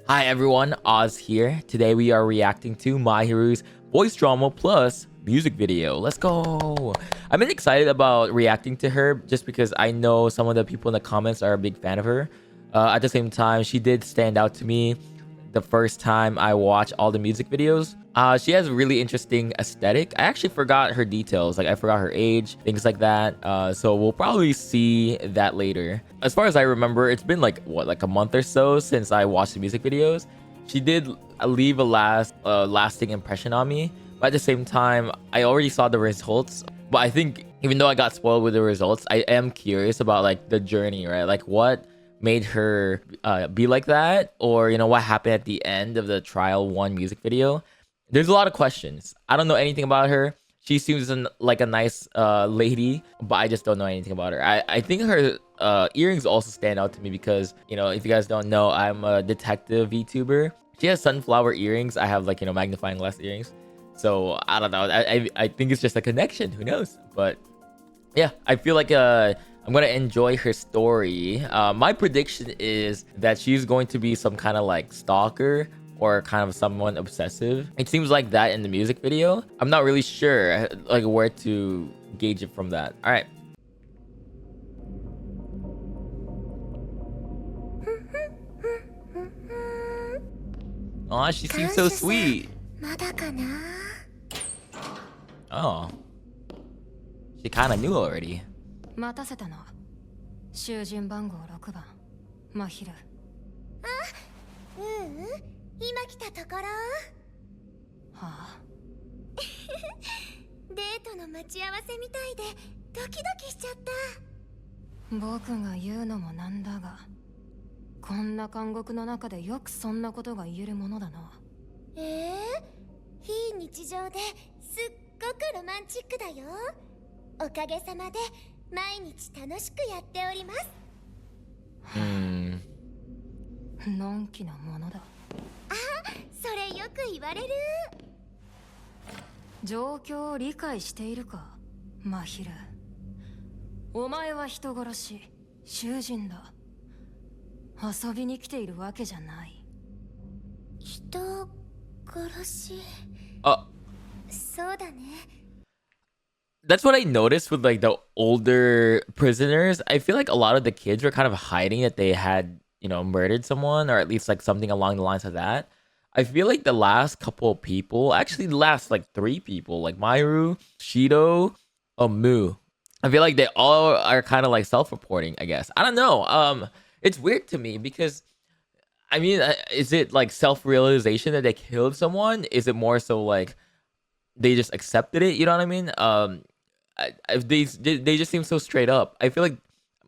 Hi everyone, Oz here. Today we are reacting to Mahiru's voice drama plus music video. Let's go! I've been excited about reacting to her just because I know some of the people in the comments are a big fan of her. At the same time, she did stand out to me the first time I watched all the music videos. She has a really interesting aesthetic. I actually forgot her details. Like I forgot her age, things like that. So we'll probably see that later. As far as I remember, it's been like a month or so since I watched the music videos. She did leave a lasting impression on me. But at the same time, I already saw the results. But I think even though I got spoiled with the results, I am curious about like the journey, right? Like what made her be like that, or what happened at the end of the trial 1 music video. There's a lot of questions. I don't know anything about her. She seems like a nice lady, but I just don't know anything about her. I think her earrings also stand out to me because if you guys don't know, I'm a detective VTuber. She has sunflower earrings. I have like magnifying glass earrings. So I don't know. I think it's just a connection. Who knows? But yeah, I feel like I'm gonna enjoy her story. My prediction is that she's going to be some kind of like stalker or kind of someone obsessive. It seems like that in the music video. I'm not really sure like where to gauge it from that. All right. Oh, she seems so sweet. Oh, she kind of knew already. 待たせたの。囚人番号6番、マヒル。今来たところ。はあ。デートの待ち合わせみたいでドキドキしちゃった。僕が言うのもなんだが、こんな監獄の中でよくそんなことが言えるものだな。非日常ですっごくロマンチックだよ。おかげさまで毎日楽しくやっております。のんきなものだ。それよく言われる。状況を理解しているか、マヒル。お前は人殺し、囚人だ。遊びに来ているわけじゃない。人殺し。そうだね。That's what I noticed with like the older prisoners. I feel like a lot of the kids were kind of hiding that they had, murdered someone, or at least like something along the lines of that. I feel like the last couple of people, actually the last like 3 people, like Mahiru, Shido, Mu. I feel like they all are kind of like self-reporting, I guess. I don't know. It's weird to me because I mean, is it like self-realization that they killed someone? Is it more so like they just accepted it? You know what I mean? They just seem so straight up. I feel like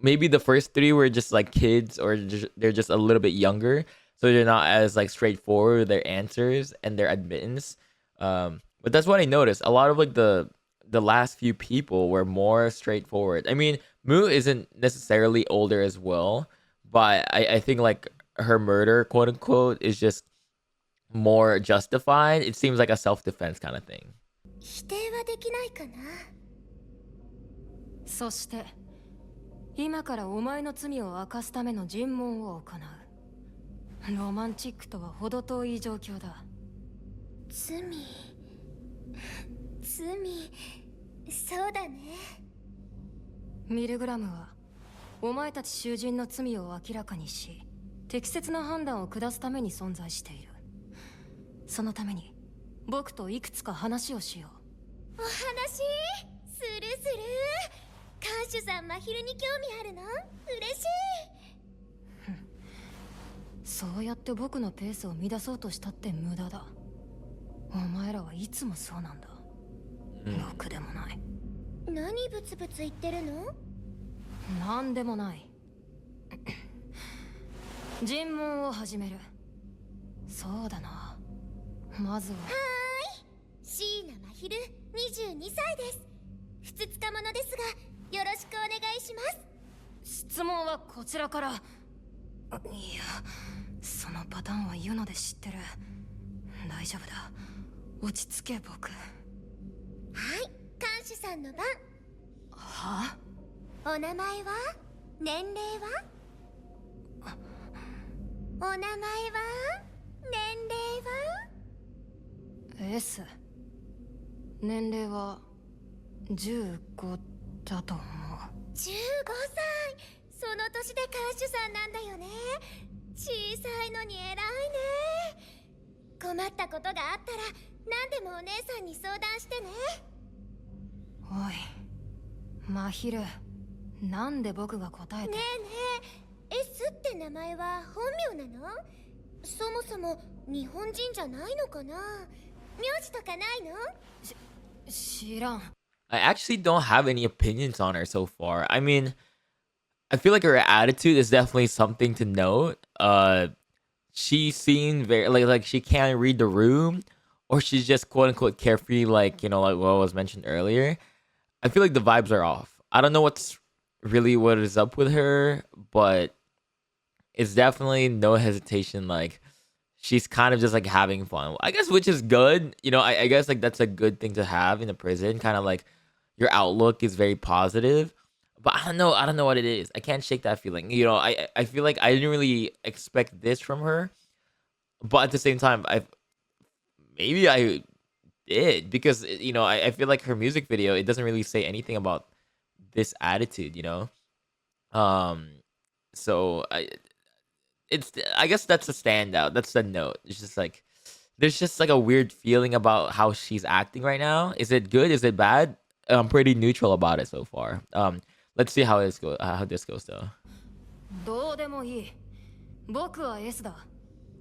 maybe the first 3 were just like kids, or they're just a little bit younger, so they're not as like straightforward with their answers and their admittance. But that's what I noticed. A lot of like the last few people were more straightforward. I mean, Mu isn't necessarily older as well, but I think like her murder, quote unquote, is just more justified. It seems like a self-defense kind of thing. 否定はできないかな。そして今からお前の罪を明かすための尋問を行う。ロマンチックとは程遠い状況だ。罪、そうだね。ミルグラムはお前たち囚人の罪を明らかにし、適切な判断を下すために存在している。そのために僕といくつか話をしよう。お話する。看守さんマヒルに興味あるの？嬉しい。そうやって僕のペースを乱そうとしたって無駄だ。お前らはいつもそうなんだ。ろくでもない。何ブツブツ言ってるの？なんでもない。尋問を始める。そうだな。まずは。椎名マヒル、22歳です。ふつつか者ですが、よろしくお願いします。質問はこちらから。いや、そのパターンは言うので知ってる。大丈夫だ。落ち着け僕。はい、看守さんの番。は？お名前は？年齢は？お名前は？ S 年齢は15だと思う。15歳、その年で看守さんなんだよね。小さいのに偉いね。困ったことがあったら何でもお姉さんに相談してね。おいマヒル、なんで僕が答えて。ねえねえ、 S って名前は本名なの？そもそも日本人じゃないのかな？名字とかないの？知らん。I actually don't have any opinions on her so far. I mean, I feel like her attitude is definitely something to note. She seemed very like she can't read the room, or she's just quote unquote carefree, like like what was mentioned earlier. I feel like the vibes are off. I don't know what's really what is up with her, but it's definitely no hesitation. Like she's kind of just like having fun. I guess which is good. I guess like that's a good thing to have in a prison. Kind of like your outlook is very positive. But I don't know what it is. I can't shake that feeling. I feel like I didn't really expect this from her. But at the same time, I did because I feel like her music video, it doesn't really say anything about this attitude. Um so I guess that's a standout. That's the note. It's just like there's just like a weird feeling about how she's acting right now. Is it good? Is it bad? I'm pretty neutral about it so far. Let's see how this goes though. どうでもいい。僕は S だ。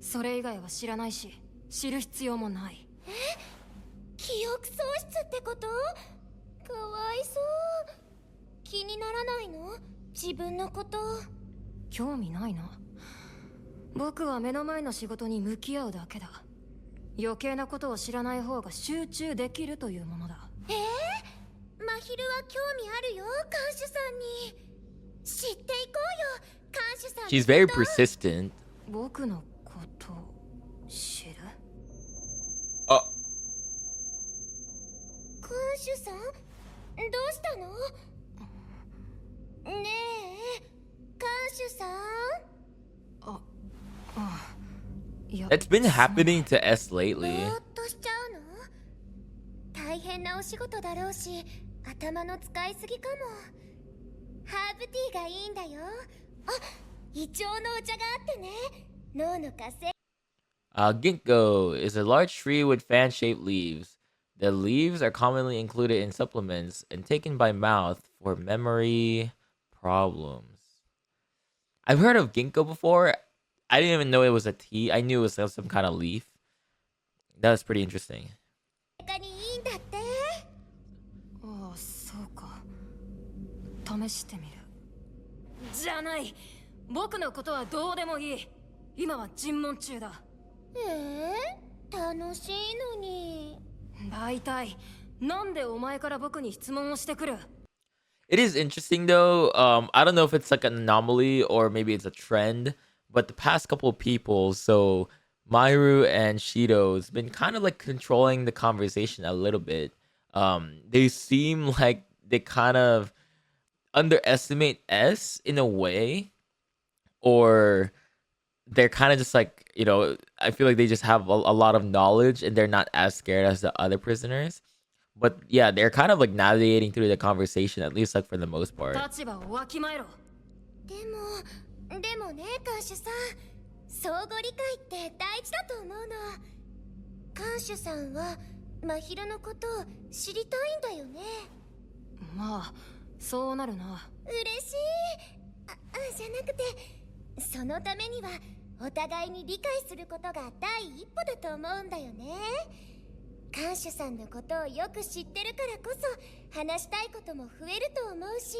それ以外は知らないし、知る必要もない。記憶喪失ってこと？かわいそう。気にならないの？自分のこと。興味ないな。僕は目の前の仕事に向き合うだけだ。余計なことを知らない方が集中できるというものだ。マヒルは興味あるよ、看守さんに。知っていこうよ、看守さん。 She's very persistent. 僕のこと知る？あ、看守さん、どうしたの？ねえ、看守さん。いや、 That's been happening to S lately. ぼーっとしちゃうの？大変なお仕事だろうし、頭の使いすぎかも。ハーブティーがいいんだよ。あ、胃腸のお茶があってね。脳の活性。Ginkgo is a large tree with fan-shaped leaves. The leaves are commonly included in supplements and taken by mouth for memory problems. I've heard of ginkgo before. I didn't even know it was a tea. I knew it was some kind of leaf. That was pretty interesting. にいいんだって。ああ、そうか。試してみる。じゃない。僕のことはどうでもいい。今は尋問中だ。楽しいのに。大体、なんでお前から僕に質問をしてくる？ It is interesting though. I don't know if it's like an anomaly or maybe it's a trend, but the past couple of people, so Mahiru and Shido's been kind of like controlling the conversation a little bit. They seem like they kind of underestimate S in a way, or they're kind of just like, I feel like they just have a lot of knowledge and they're not as scared as the other prisoners. But yeah, they're kind of like navigating through the conversation, at least like for the most part. 立場をわきまえろ。でもね、看守さん、相互理解って大事だと思うの。看守さんは真宙のことを知りたいんだよね。まあ、そうなるな。嬉しい。じゃなくて、そのためにはお互いに理解することが第一歩だと思うんだよね。看守さんのことをよく知ってるからこそ話したいことも増えると思うし。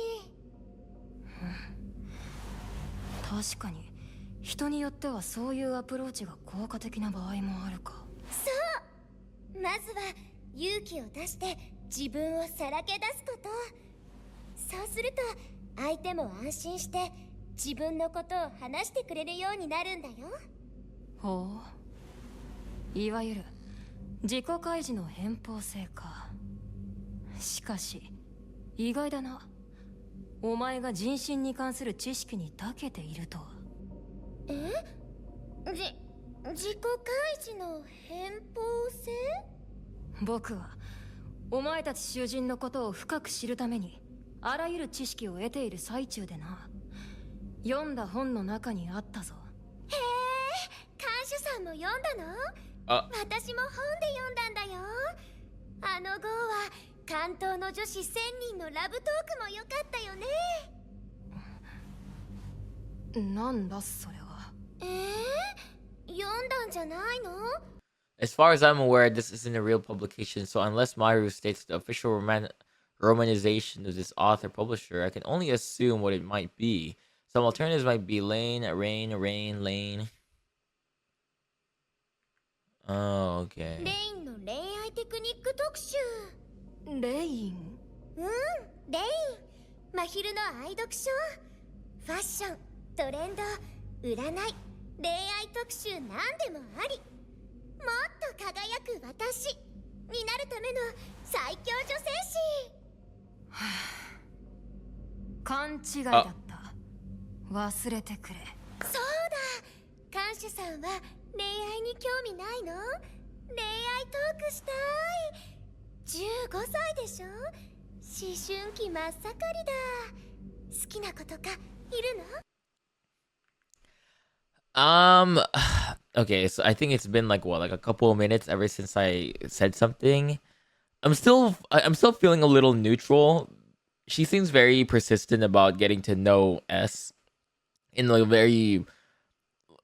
確かに人によってはそういうアプローチが効果的な場合もあるか。そう、まずは勇気を出して自分をさらけ出すこと。そうすると相手も安心して自分のことを話してくれるようになるんだよ。ほう、いわゆる自己開示の偏方性か。しかし意外だな。お前が人心に関する知識に長けているとは。自己開示の偏方性？僕はお前たち囚人のことを深く知るためにあらゆる知識を得ている最中でな。読んだ本の中にあったぞ。へえ、看守さんも読んだの？あ、私も本で読んだんだよ。あの号は関東の女子1000人のラブトークも良かったよね。なんだそれは。読んだんじゃないの？ as far as I'm aware, this isn't a real publication, so unless Mahiru states the official romanization of this author publisher, I can only assume what it might be. Some alternatives might be Lane, Lane. Oh, レ okay. インの恋愛テクニック特集。レイン。レイン。真昼の愛読書。ファッション、トレンド、占い、恋愛特集なんでもあり。もっと輝く私になるための最強女性誌。勘違いだった。忘れてくれ。そうだ、看守さんは恋愛に興味ないの？恋愛トークしたい。15歳でしょ？思春期真っ盛りだ。好きな子とかいるの？ Okay, so I think it's been like what, like a couple of minutes ever since I said something. I'm still feeling a little neutral. She seems very persistent about getting to know S in a very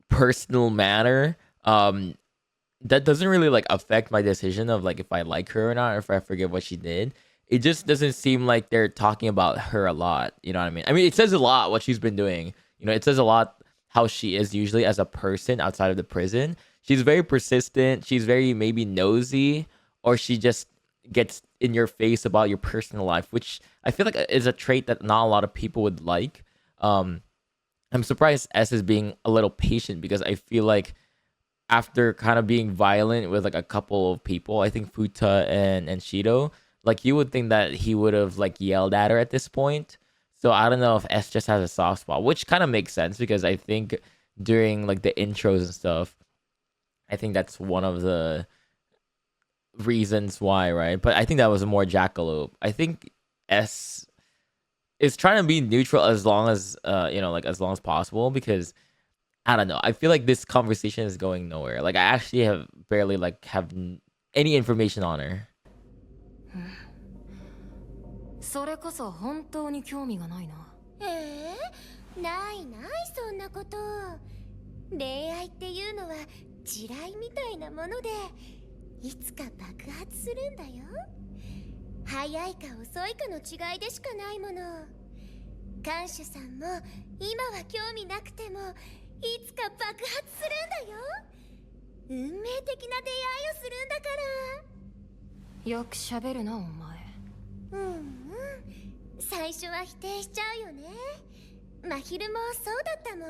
personal manner. That doesn't really like affect my decision of like if I like her or not, or if I forget what she did. It just doesn't seem like they're talking about her a lot. You know what I mean? I mean, it says a lot what she's been doing. You know, it says a lot how she is usually as a person outside of the prison. She's very persistent. She's very maybe nosy, or she just gets in your face about your personal life, which I feel like is a trait that not a lot of people would like. I'm surprised S is being a little patient, because I feel like after kind of being violent with like a couple of people, I think Futa and Shido, like you would think that he would have like yelled at her at this point. So I don't know if S just has a soft spot, which kind of makes sense, because I think during like the intros and stuff, I think that's one of the reasons why, right? But I think that was more jackalope. I think S is trying to be neutral as long as like as long as possible, because I don't know. I feel like this conversation is going nowhere. Like I actually have barely like have any information on her. それこそ本当に興味がないな。ないそんなこと。恋愛っていうのは地雷みたいなもので、いつか爆発するんだよ。早いか遅いかの違いでしかないもの。看守さんも今は興味なくてもいつか爆発するんだよ。運命的な出会いをするんだから。よく喋るなお前。最初は否定しちゃうよね。真昼もそうだったもん。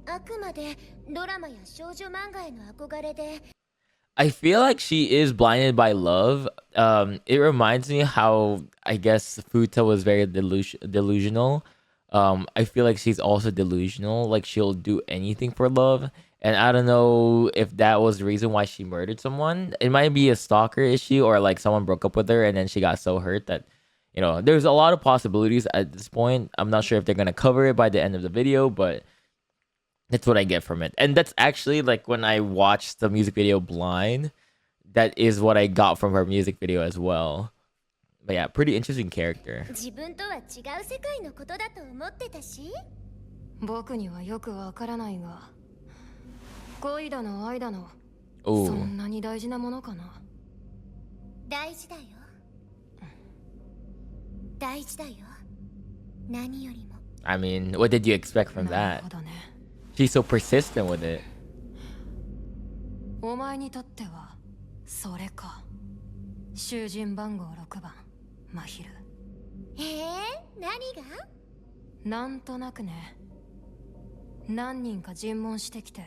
あくまでドラマや少女漫画への憧れで。I feel like she is blinded by love. It reminds me how I guess Futa was very delusional. I feel like she's also delusional. Like she'll do anything for love. And I don't know if that was the reason why she murdered someone. It might be a stalker issue, or like someone broke up with her and then she got so hurt that, you know, there's a lot of possibilities at this point. I'm not sure if they're going to cover it by the end of the video, but that's what I get from it. And that's actually like when I watched the music video blind, that is what I got from her music video as well. But yeah, pretty interesting character. 自分とは違う世界のことだと思ってたし。僕にはよくわからないが、恋だの愛だの、 Ooh. そんなに大事なものかな。大事だよ。大事だよ。何よりも。I mean, what did you expect from なる that? ほどね。She's so persistent with it. お前にとってはそれか。囚人番号6番真昼。何が？なんとなくね。何人か尋問してきて、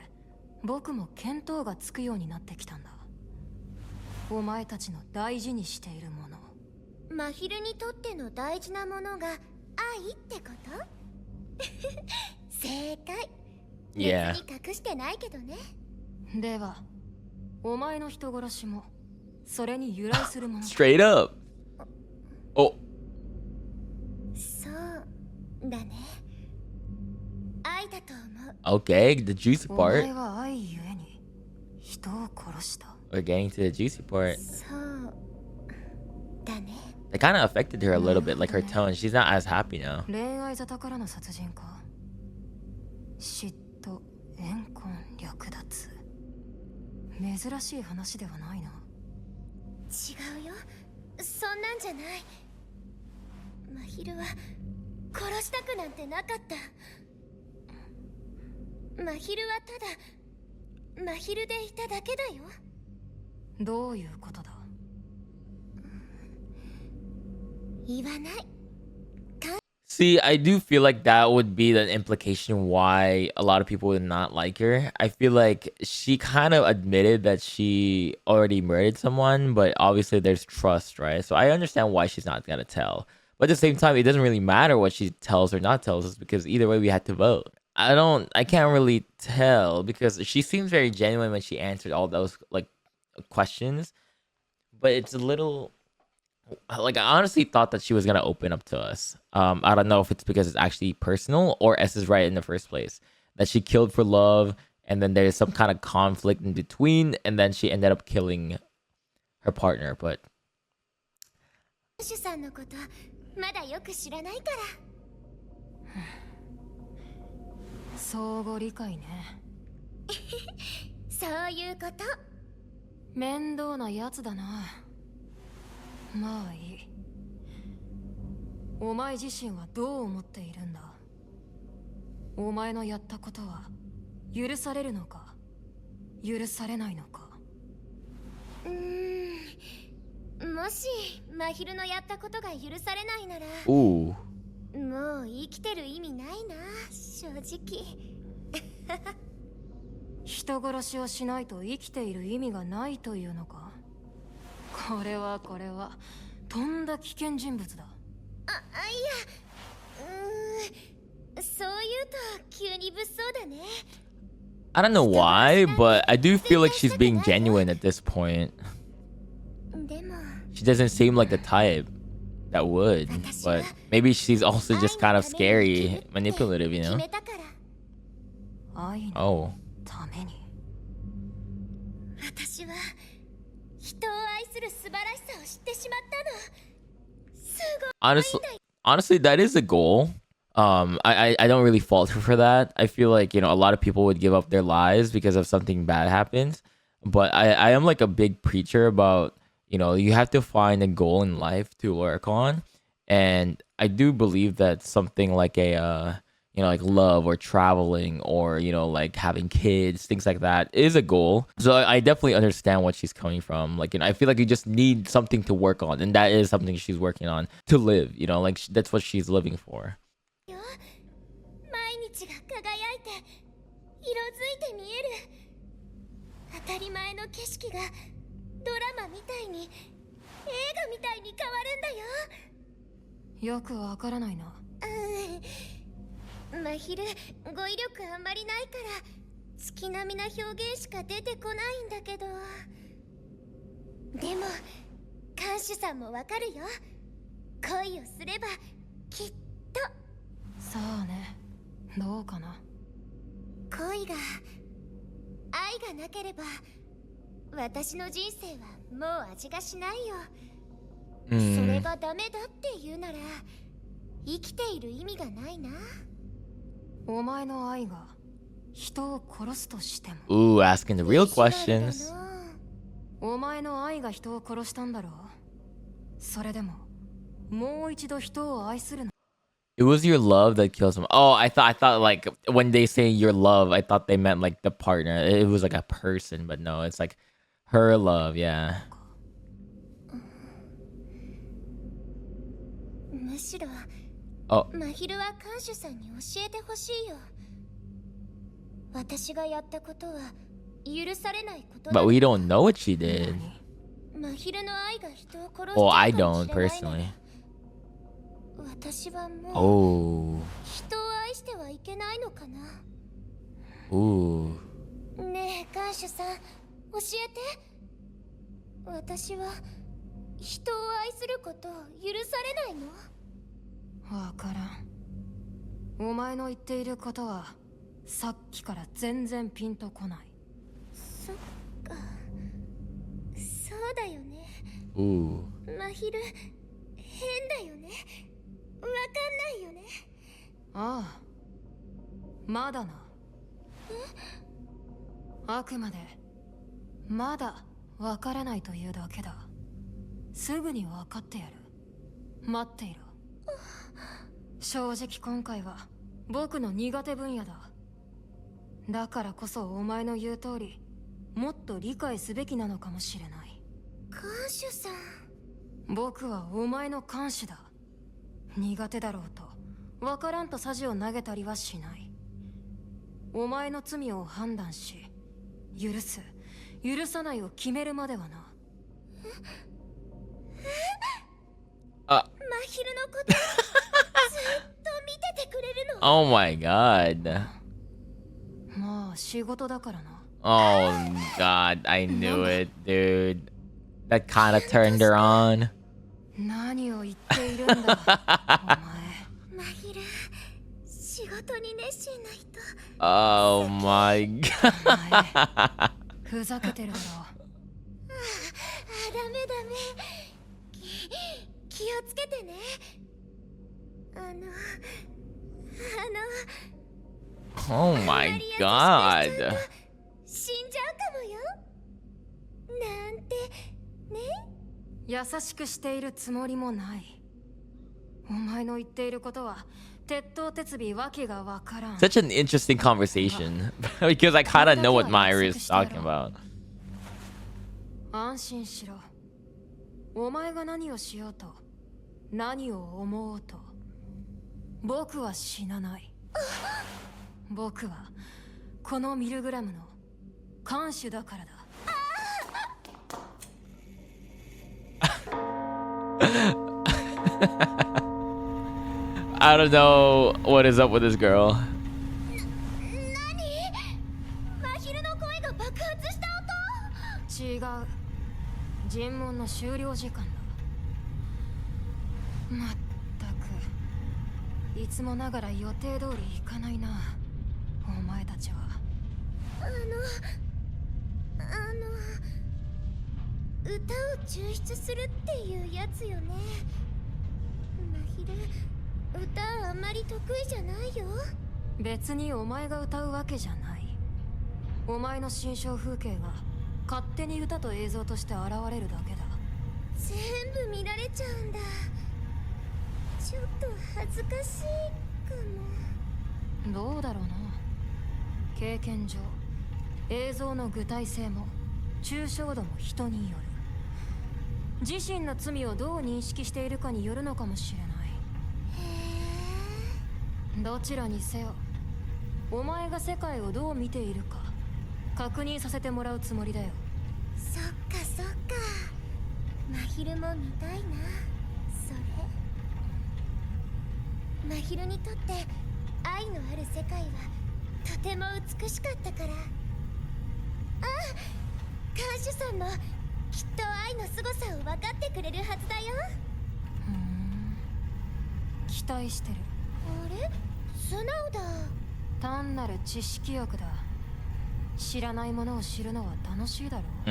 僕も見当がつくようになってきたんだ。お前たちの大事にしているもの。真昼にとっての大事なものが愛ってこと？正解。Yeah. 別に隠してないけどね。では、お前の人殺しもそれに由来するもの。 Straight up. Oh, そうだね。愛だと思う。 okay, the juicy お part. 前は愛ゆえに人を殺した。 We're getting to the juicy part. そうだね。 It kind of affected her a little bit, like her tone. She's not as happy now. 恋愛沙汰からの殺人か。嫉妬、怨恨、略奪。珍しい話ではないな。違うよ、そんなんじゃない。真昼は殺したくなんてなかった。真昼はただ真昼でいただけだよ。どういうことだ。言わない。 See, I do feel like that would be the implication why a lot of people would not like her. I feel like she kind of admitted that she already murdered someone, but obviously there's trust, right? So I understand why she's not gonna tell. But at the same time, it doesn't really matter what she tells or not tells us because either way we had to vote. I can't really tell because she seems very genuine when she answered all those like questions, but it's a little like I honestly thought that she was gonna open up to us. I don't know if it's because it's actually personal or S is right in the first place that she killed for love, and then there's some kind of conflict in between, and then she ended up killing her partner. But シュさんのことまだよく知らないから。相互理解ね。そういうこと。面倒なやつだな。まあいい。お前自身はどう思っているんだ。お前のやったことは許されるのか許されないのか。もし真昼のやったことが許されないなら、 ooh, もう生きてる意味ないな、正直。人殺しをしないと生きている意味がないというのか。これはとんだ危険人物だ。そう言うと急に物騒だね。 I don't know why, but I do feel like she's being genuine at this point. でも She doesn't seem like the type that would, but maybe she's also just kind of scary, manipulative, you 決 know? めたから。愛の Oh. ために。私は人を愛する素晴らしさを知ってしまったの。すごい。 Honestly, that is a goal. I don't really fault her for that. I feel like, you know, a lot of people would give up their lives because of something bad happens. But I am like a big preacher about, you know, you have to find a goal in life to work on. And I do believe that something like a, you know, like love or traveling or, you know, like having kids, things like that is a goal. So I definitely understand what she's coming from. Like, you know, I feel like you just need something to work on. And that is something she's working on to live, you know, like that's what she's living for. 毎日が輝いて色づいて見える。当たり前の景色がドラマみたいに映画みたいに変わるんだよ。よくわからないな。真昼語彙力あんまりないから月並みな表現しか出てこないんだけど、でも看守さんもわかるよ。恋をすればきっと。さあね、どうかな。恋が愛がなければ私の人生はもう味がしないよ。それがダメだって言うなら生きている意味がないな。お前の愛が人を殺すとしても。 Ooh, asking the real questions. お前の愛が人を殺したんだろう。それでももう一度人を愛するの。 It was your love that kills him. Oh, I thought like when they say your love, I thought they meant like the partner. It was like a person, but no, it's like her love, yeah. むしろ Oh, 真昼は看守さんに教えてほしいよ。私がやったことは許されないことだ。 but we don't know what she did. 真昼の愛が人を殺し Well, た I かも don't しれないな personally. 私はもう Oh, 人を愛してはいけないのかな。 ooh. ねえ看守さん教えて。私は人を愛することを許されないの？わからん。お前の言っていることはさっきから全然ピンとこない。そっか、そうだよね。Ooh. 真昼変だよね。わかんないよね。ああ、まだな。あくまでまだわからないというだけだ。すぐにわかってやる。待っていろ。正直今回は僕の苦手分野だ。だからこそお前の言う通りもっと理解すべきなのかもしれない。看守さん。僕はお前の看守だ。苦手だろうとわからんとさじを投げたりはしない。お前の罪を判断し、許す許さないを決めるまではな。あ、真昼のことずっと見ててくれるの？ Oh my god. まあ仕事だからな。Oh god, I knew it, dude. That kind of turned her on. 何を言っているんだお前。真昼、仕事に熱心な人。Oh my god. お前ふざけてるだろ。ダメダメ。気をつけてね。Oh my god. 死んじゃうかもよ。なんてね。優しくしているつもりもない。お前の言っていることは鉄頭鉄尾わけがわからん。 Such an interesting conversation because I kind of know what Mahiru is talking about. 安心しろ。お前が何をしようと何を思おうと僕は死なない。僕はこのミルグラムの看守だからだ。I don't know what is up with this girl. 何？真昼の声が爆発した音？違う。尋問の終了時間だ。まったくいつもながら予定通りいかないなお前たちは。歌を抽出するっていうやつよね。真昼、歌あんまり得意じゃないよ。別にお前が歌うわけじゃない。お前の心象風景が勝手に歌と映像として現れるだけだ。全部見られちゃうんだ。ちょっと恥ずかしいかも。どうだろうな。経験上映像の具体性も抽象度も人による。自身の罪をどう認識しているかによるのかもしれない。どちらにせよお前が世界をどう見ているか確認させてもらうつもりだよ。そっかそっか。真昼も見たいなそれ。真昼にとって愛のある世界はとても美しかったから。看守さんもきっと愛の凄さを分かってくれるはずだよ。期待してる。あれ、素直だ。単なる知識欲だ。知らないものを知るのは楽しいだろう。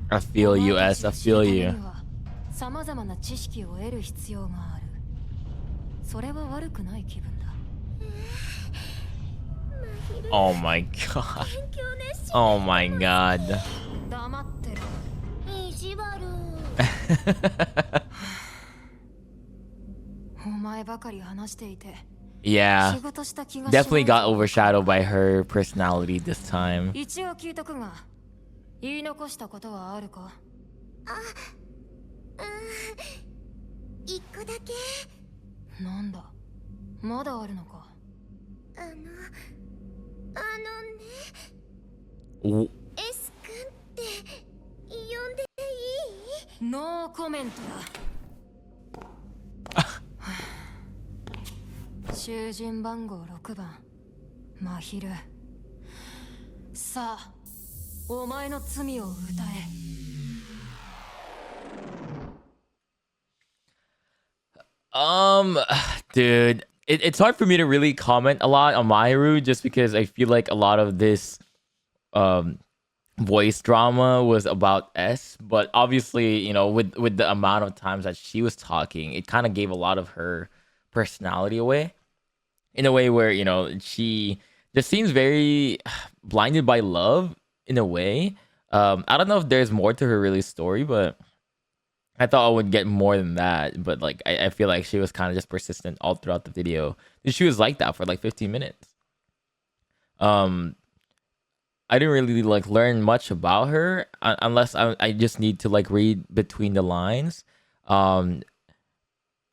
I feel you, S. I feel you. さまざまな知識を得る必要がある。それは悪くない気分だ。Oh my god. Oh my god. 黙ってる。意地悪。お前ばかり話していて。Yeah. 仕事した気がしない。 Definitely got overshadowed by her personality this time. 一応聞いとくが、言い残したことはあるか？一個だけ。なんだ、まだあるのか。あのね、お S 君って呼んでいい？ノーコメントだ。囚人番号6番真昼。さあお前の罪を歌え。Um, dude, it's hard for me to really comment a lot on Mahiru just because I feel like a lot of this um voice drama was about S, but obviously, with the amount of times that she was talking, it kind of gave a lot of her personality away in a way where, she just seems very blinded by love in a way. I don't know if there's more to her really story, but I thought I would get more than that. But like, I feel like she was kind of just persistent all throughout the video. And she was like that for like 15 minutes. Um, I didn't really like learn much about her unless I just need to like read between the lines. Um,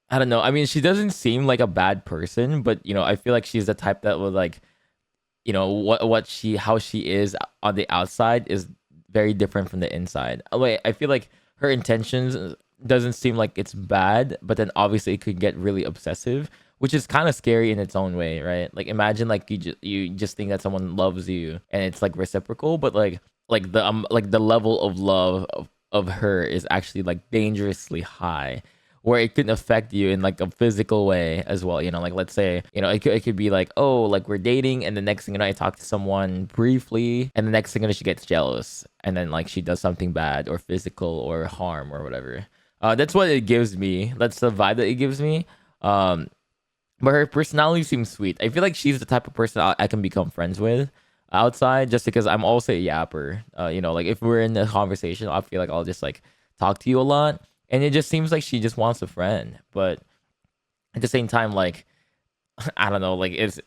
I don't know. I mean, she doesn't seem like a bad person, but I feel like she's the type that would like, what she how she is on the outside is very different from the inside. Like, I feel like her intentions doesn't seem like it's bad, but then obviously it could get really obsessive, which is kind of scary in its own way, right? Like, imagine like you just think that someone loves you and it's like reciprocal, but like the level of love of her is actually like dangerously high, where it could affect you in like a physical way as well. Like, let's say, it could be like, oh, like we're dating, and the next thing I talk to someone briefly, and the next thing she gets jealous, and then like she does something bad or physical or harm or whatever. That's what it gives me. That's the vibe that it gives me. Um, but her personality seems sweet. I feel like she's the type of person I can become friends with outside, just because I'm also a yapper. Like if we're in a conversation, I feel like I'll just like talk to you a lot, and it just seems like she just wants a friend. But at the same time, like I don't know, like is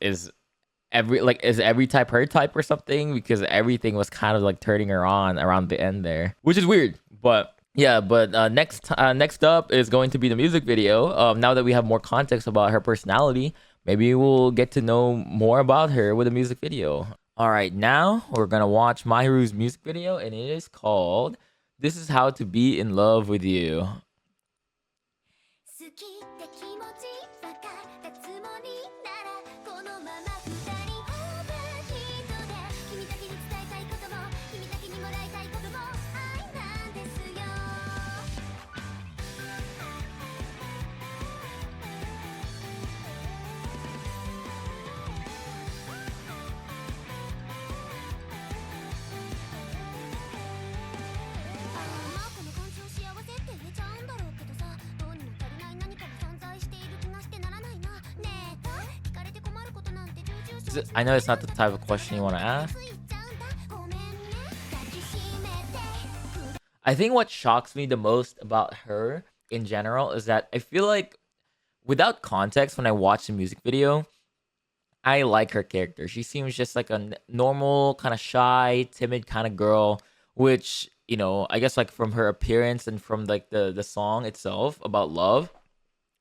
every type her type or something? Because everything was kind of like turning her on around the end there, which is weird. But yeah, but next up is going to be the music video. Now that we have more context about her personality, maybe we'll get to know more about her with a music video. All right, now we're gonna watch Mahiru's music video, and it is called "This Is How to Be in Love with You." 好きって気持ち分かったつもりならこのまま二人オーバーヒートで君だけに伝えたいことも君だけにもらいたいことも愛なんですよ I know it's not the type of question you want to ask. I think what shocks me the most about her in general is that I feel like without context, when I watch the music video, I like her character. She seems just like a normal, kind of shy, timid kind of girl, which, I guess like from her appearance and from like the song itself about love,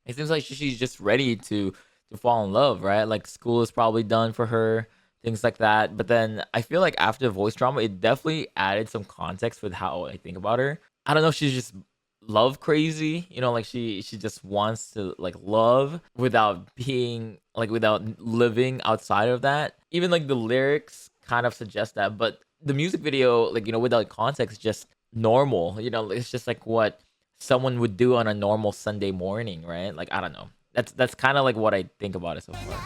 it seems like she's just ready to fall in love, right? Like school is probably done for her, things like that. But then I feel like after the voice drama, it definitely added some context with how I think about her. I don't know if she's just love crazy, like she just wants to like love without being like without living outside of that. Even like the lyrics kind of suggest that, but the music video, like, without context, just normal, it's just like what someone would do on a normal Sunday morning, right? Like, I don't know. That's kind of like what I think about it so far.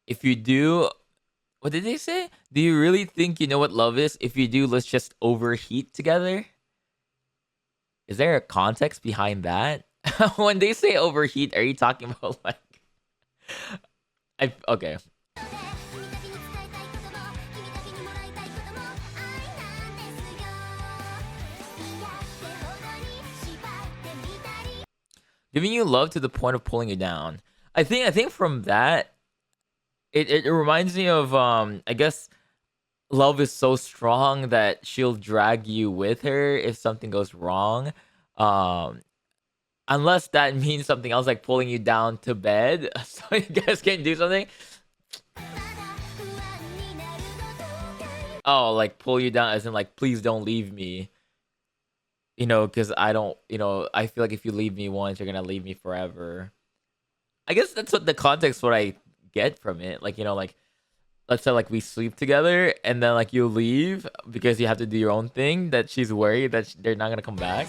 If you do, what did they say? Do you really think you know what love is? If you do, let's just overheat together. Is there a context behind that? When they say overheat, are you talking about like okay. Giving you love to the point of pulling you down. I think from that, it reminds me of I guess love is so strong that she'll drag you with her if something goes wrong. Um Unless that means something else like pulling you down to bed so you guys can do something. Oh, like pull you down as in like please don't leave me. because I don't, I feel like if you leave me once, you're gonna leave me forever. I guess that's what the context what I get from it. Like, like let's say like we sleep together and then like you leave because you have to do your own thing. That she's worried that they're not gonna come back.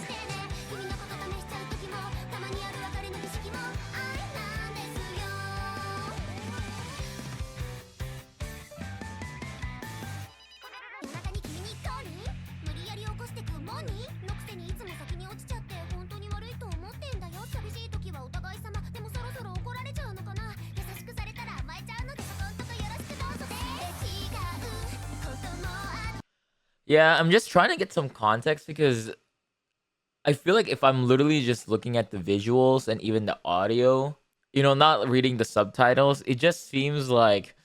Yeah, I'm just trying to get some context because I feel like if I'm literally just looking at the visuals and even the audio, not reading the subtitles, it just seems like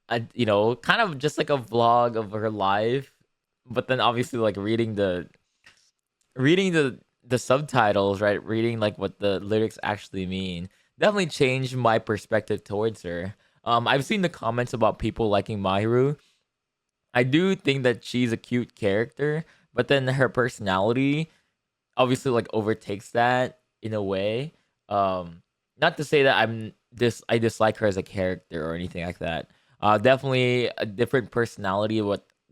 kind of just like a vlog of her life. But then obviously like reading the subtitles, right? Reading like what the lyrics actually mean definitely changed my perspective towards her. I've seen the comments about people liking Mahiru. I do think that she's a cute character, but then her personality obviously like overtakes that in a way. Not to say that I dislike her as a character or anything like that. Definitely a different personality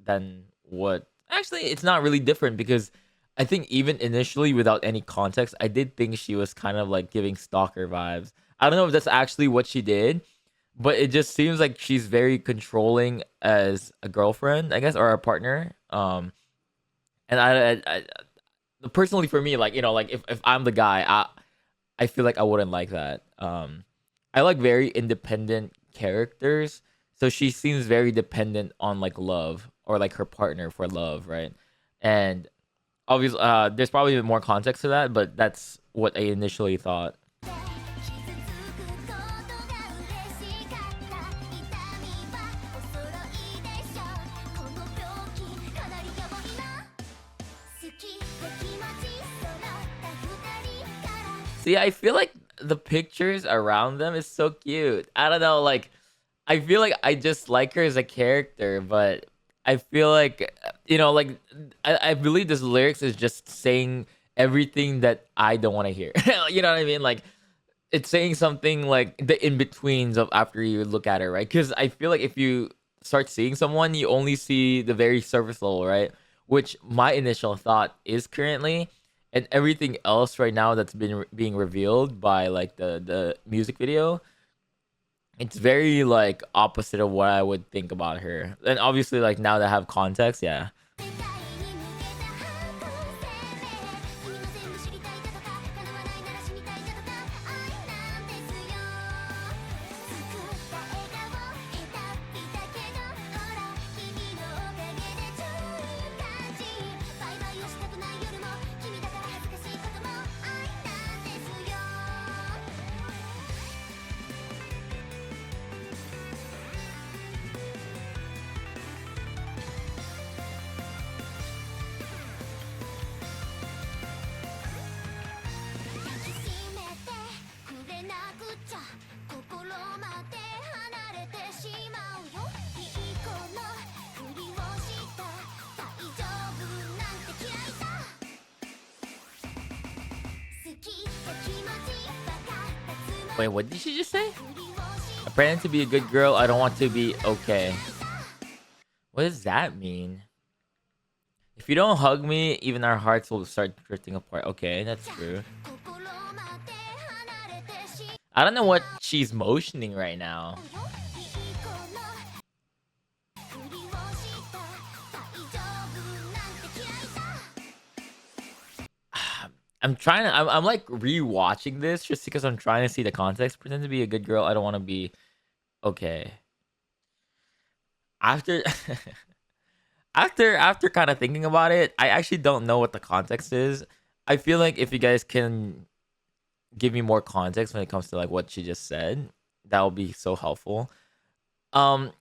than what actually it's not really different because I think even initially without any context, I did think she was kind of like giving stalker vibes. I don't know if that's actually what she did, but it just seems like she's very controlling as a girlfriend, I guess, or a partner. And personally for me, like like if I'm the guy, I feel like I wouldn't like that. I like very independent characters, so she seems very dependent on like love or like her partner for love, right? And obviously, there's probably more context to that, but that's what I initially thought. See, I feel like the pictures around them is so cute. I don't know, like I feel like I just like her as a character, but I feel like like I believe this lyrics is just saying everything that I don't want to hear. You know what I mean? Like it's saying something like the in betweens of after you look at her, right? Because I feel like if you start seeing someone, you only see the very surface level, right? Which my initial thought is currently, and everything else right now that's being revealed by like the music video, it's very like opposite of what I would think about her. And obviously, like now that I have context, yeah. Wait, what did she just say? I pretend to be a good girl. I don't want to be okay. What does that mean? If you don't hug me, even our hearts will start drifting apart. Okay, that's true. I don't know what she's motioning right now. I'm like rewatching this just because I'm trying to see the context. Pretend to be a good girl. I don't want to be okay. After after kind of thinking about it, I actually don't know what the context is. I feel like if you guys can give me more context when it comes to like what she just said, that will be so helpful. Um,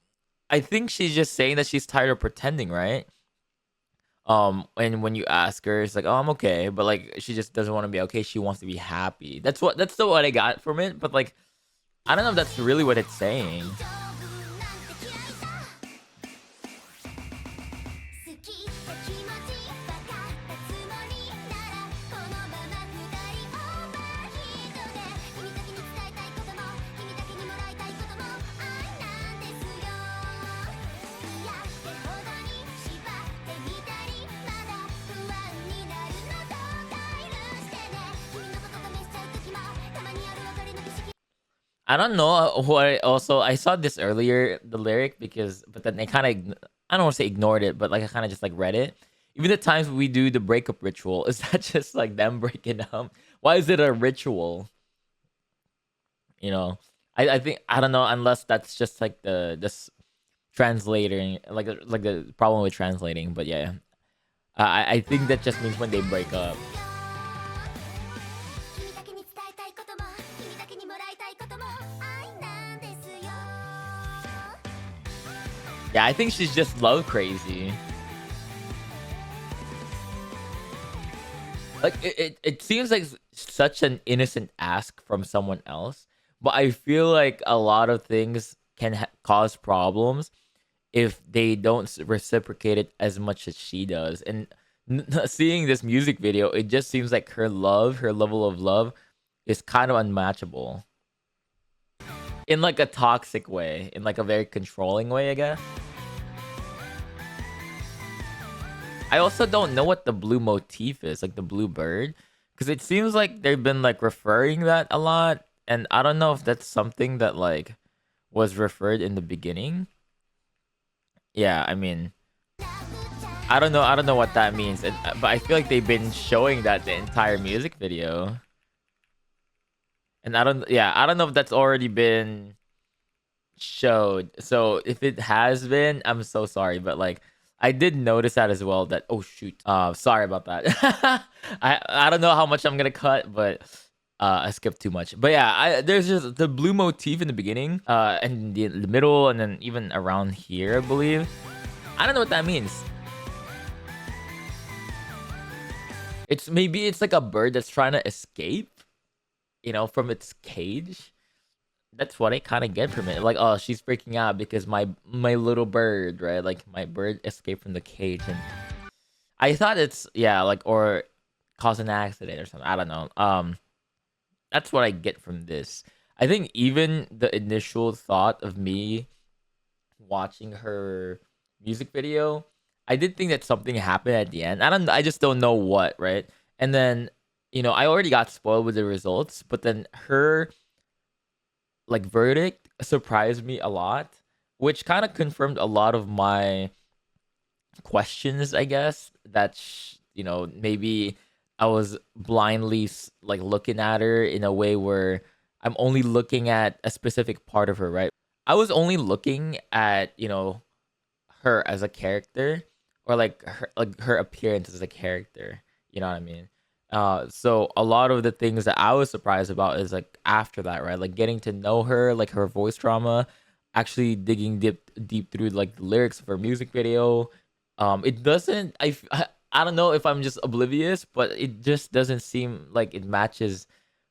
I think she's just saying that she's tired of pretending, right? And when you ask her, it's like, oh, I'm okay, but like she just doesn't want to be okay. She wants to be happy. That's the what I got from it. But like, I don't know if that's really what it's saying. I don't know what. Also, I saw this earlier, the lyric, but then I kind of, I don't want to say ignored it, but like I kind of just like read it. Even the times we do the breakup ritual, is that just like them breaking up? Why is it a ritual? You know, I think I don't know unless that's just like this translating, like the problem with translating. But yeah, I think that just means when they break up. Yeah, I think she's just love crazy. Like it seems like such an innocent ask from someone else, but I feel like a lot of things can cause problems if they don't reciprocate it as much as she does. And seeing this music video, it just seems like her level of love, is kind of unmatchable. In like a toxic way, in like a very controlling way, I guess. I also don't know what the blue motif is, like the blue bird, because it seems like they've been like referring that a lot, and I don't know if that's something that like was referred in the beginning. Yeah, I mean, I don't know what that means, but I feel like they've been showing that the entire music video, and I don't know if that's already been showed. So if it has been, I'm so sorry, but like I did notice that as well. That, oh shoot, sorry about that. I don't know how much I'm gonna cut, but I skipped too much. But yeah, there's just the blue motif in the beginning, and the middle, and then even around here, I believe. I don't know what that means. Maybe it's like a bird that's trying to escape, from its cage. That's what I kind of get from it. Like, oh, she's freaking out because my little bird, right? Like my bird escaped from the cage, and I thought it's, yeah, like, or cause an accident or something. I don't know. That's what I get from this. I think even the initial thought of me watching her music video, I did think that something happened at the end. I just don't know what, right? And then, I already got spoiled with the results, but then her like verdict surprised me a lot, which kind of confirmed a lot of my questions, I guess, that maybe I was blindly like looking at her in a way where I'm only looking at a specific part of her, right? I was only looking at, her as a character, or like her appearance as a character, you know what I mean? So a lot of the things that I was surprised about is like after that, right? Like getting to know her, like her voice drama, actually digging deep through like the lyrics of her music video. It doesn't. I don't know if I'm just oblivious, but it just doesn't seem like it matches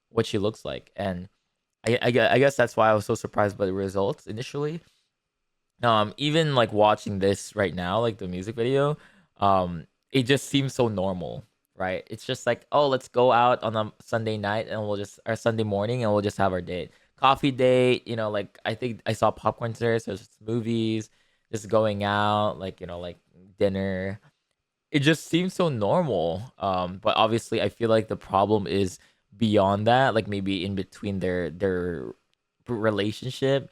what she looks like, and I guess that's why I was so surprised by the results initially. Even like watching this right now, like the music video, it just seems so normal, right? It's just like, oh, let's go out on a Sunday night and or Sunday morning, and we'll just have our date, coffee date. Like I think I saw popcorn there, so it's just movies, just going out, like like dinner. It just seems so normal. But obviously, I feel like the problem is beyond that, like maybe in between their relationship.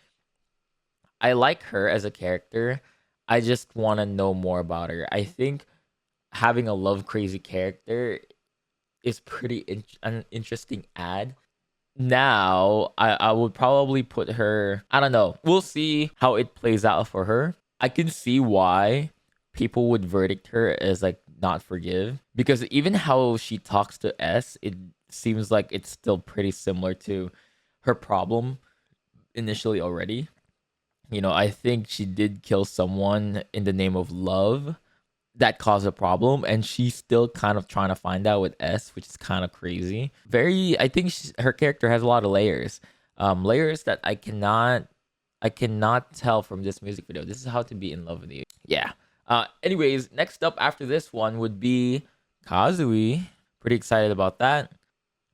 I like her as a character. I just want to know more about her. I think having a love crazy character is pretty an interesting ad. Now, I would probably put her, I don't know. We'll see how it plays out for her. I can see why people would verdict her as like not forgive, because even how she talks to S, it seems like it's still pretty similar to her problem initially already. I think she did kill someone in the name of love that caused a problem, and she's still kind of trying to find out with S, which is kind of crazy. I think her character has a lot of layers, layers that I cannot tell from this music video. This is how to be in love with you. Yeah. Anyways, next up after this one would be Kazui. Pretty excited about that.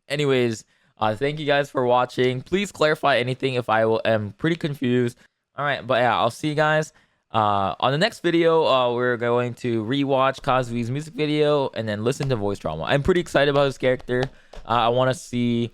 Anyways, thank you guys for watching. Please clarify anything if I am pretty confused. All right, but yeah, I'll see you guys on the next video. We're going to rewatch Kazui's music video and then listen to voice drama. I'm pretty excited about his character. I want to see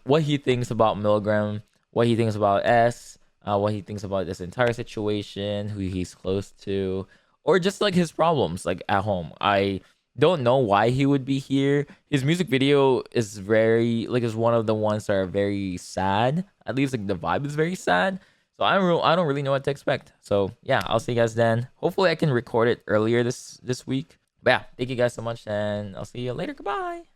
what he thinks about Milgram, what he thinks about S, what he thinks about this entire situation, who he's close to, or just like his problems like at home. I don't know why he would be here. His music video is very like is one of the ones that are very sad. At least like the vibe is very sad. So I don't really know what to expect. So yeah, I'll see you guys then. Hopefully I can record it earlier this week. But yeah, thank you guys so much, and I'll see you later. Goodbye.